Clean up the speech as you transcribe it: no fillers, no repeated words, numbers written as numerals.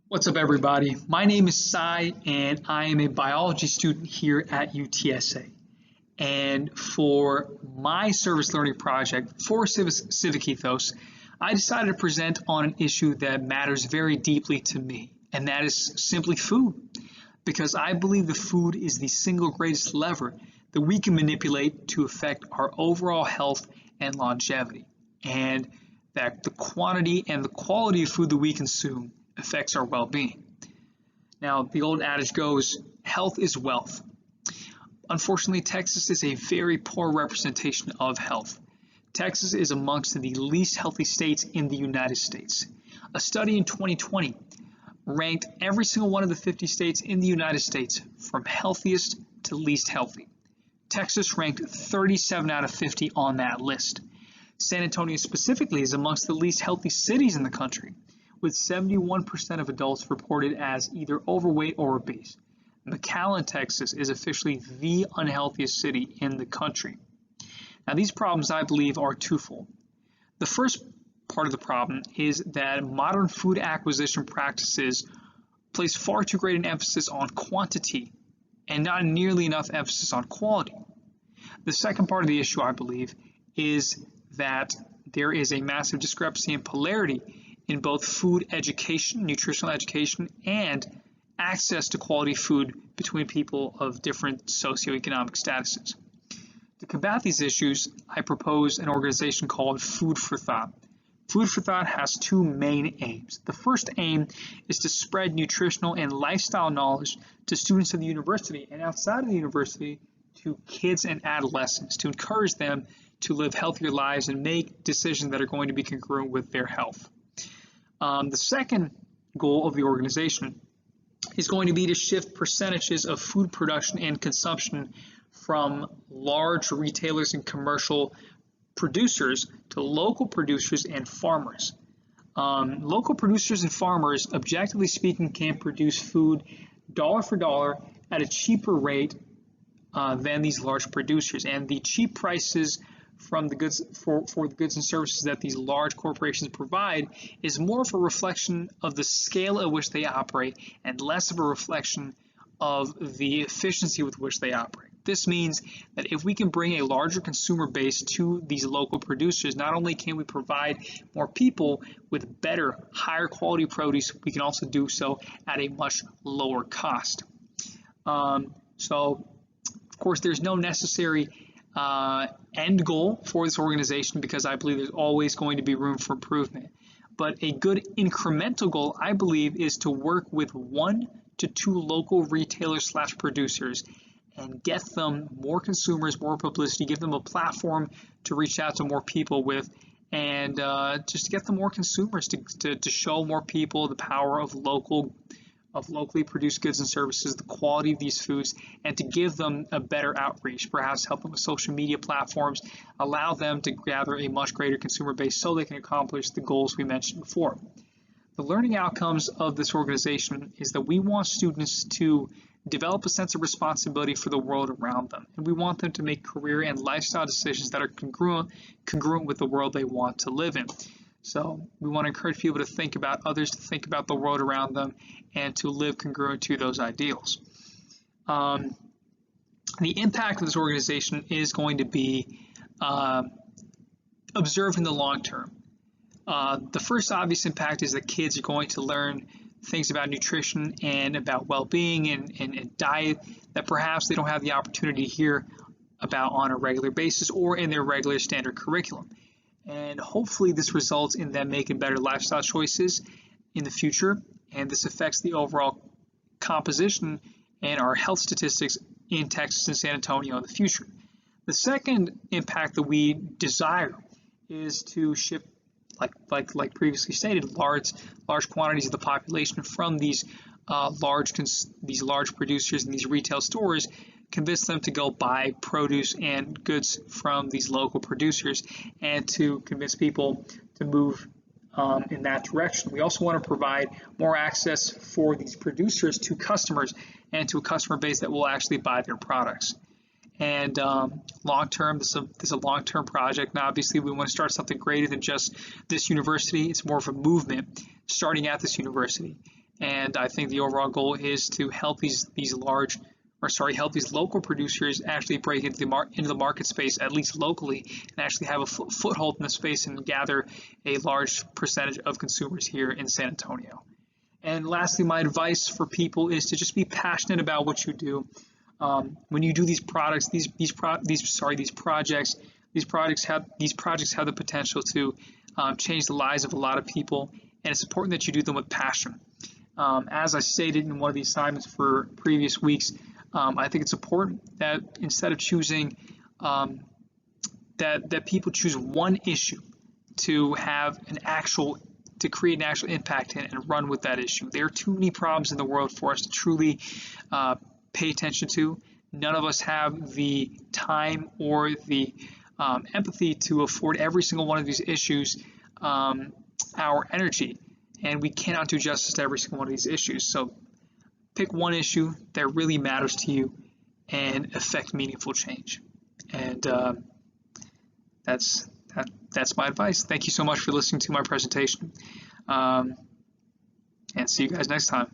What's up, everybody? My name is Sai, and I am a biology student here at UTSA. And for my service learning project for Civic Ethos, I decided to present on an issue that matters very deeply to me, and that is simply food. Because I believe the food is the single greatest lever that we can manipulate to affect our overall health and longevity, and that the quantity and the quality of food that we consume affects our well-being. Now, the old adage goes, health is wealth. Unfortunately, Texas is a very poor representation of health. Texas is amongst the least healthy states in the United States. A study in 2020 ranked every single one of the 50 states in the United States from healthiest to least healthy. Texas ranked 37 out of 50 on that list. San Antonio specifically is amongst the least healthy cities in the country, with 71% of adults reported as either overweight or obese. McAllen, Texas is officially the unhealthiest city in the country. Now, these problems, I believe, are twofold. The first part of the problem is that modern food acquisition practices place far too great an emphasis on quantity and not nearly enough emphasis on quality. The second part of the issue, I believe, is that there is a massive discrepancy in polarity in both food education, nutritional education, and access to quality food between people of different socioeconomic statuses. To combat these issues, I propose an organization called Food for Thought. Food for Thought has two main aims. The first aim is to spread nutritional and lifestyle knowledge to students of the university and outside of the university to kids and adolescents, to encourage them to live healthier lives and make decisions that are going to be congruent with their health. The second goal of the organization is going to be to shift percentages of food production and consumption from large retailers and commercial producers to local producers and farmers. Local producers and farmers, objectively speaking, can produce food dollar for dollar at a cheaper rate than these large producers, and the cheap prices from the goods for the goods and services that these large corporations provide is more of a reflection of the scale at which they operate and less of a reflection of the efficiency with which they operate. This means that if we can bring a larger consumer base to these local producers, not only can we provide more people with better, higher quality produce, we can also do so at a much lower cost. So, of course, there's no necessary end goal for this organization because I believe there's always going to be room for improvement. But a good incremental goal, I believe, is to work with 1 to 2 local retailers / producers and get them more consumers, more publicity, give them a platform to reach out to more people with, and just to get them more consumers, to show more people the power of locally produced goods and services, the quality of these foods, and to give them a better outreach, perhaps help them with social media platforms, allow them to gather a much greater consumer base so they can accomplish the goals we mentioned before. The learning outcomes of this organization is that we want students to develop a sense of responsibility for the world around them, and we want them to make career and lifestyle decisions that are congruent with the world they want to live in. So we want to encourage people to think about others, to think about the world around them, and to live congruent to those ideals. The impact of this organization is going to be observed in the long term. The first obvious impact is that kids are going to learn things about nutrition and about well-being and diet that perhaps they don't have the opportunity to hear about on a regular basis or in their regular standard curriculum. And hopefully this results in them making better lifestyle choices in the future, and this affects the overall composition and our health statistics in Texas and San Antonio in the future. The second impact that we desire is to shift, like previously stated, large quantities of the population from these large producers and these retail stores, convince them to go buy produce and goods from these local producers, and to convince people to move in that direction. We also want to provide more access for these producers to customers and to a customer base that will actually buy their products. And long term, this is a long-term project. Now, obviously, we want to start something greater than just this university. It's more of a movement starting at this university. And I think the overall goal is to help help these local producers actually break into the market space, at least locally, and actually have a foothold in the space and gather a large percentage of consumers here in San Antonio. And lastly, my advice for people is to just be passionate about what you do. When you do these projects have the potential to change the lives of a lot of people, and it's important that you do them with passion. As I stated in one of the assignments for previous weeks, I think it's important that instead of choosing that people choose one issue to create an actual impact in and run with that issue. There are too many problems in the world for us to truly pay attention to. None of us have the time or the empathy to afford every single one of these issues our energy, and we cannot do justice to every single one of these issues. So pick one issue that really matters to you and affect meaningful change. And that's my advice. Thank you so much for listening to my presentation, and see you guys next time.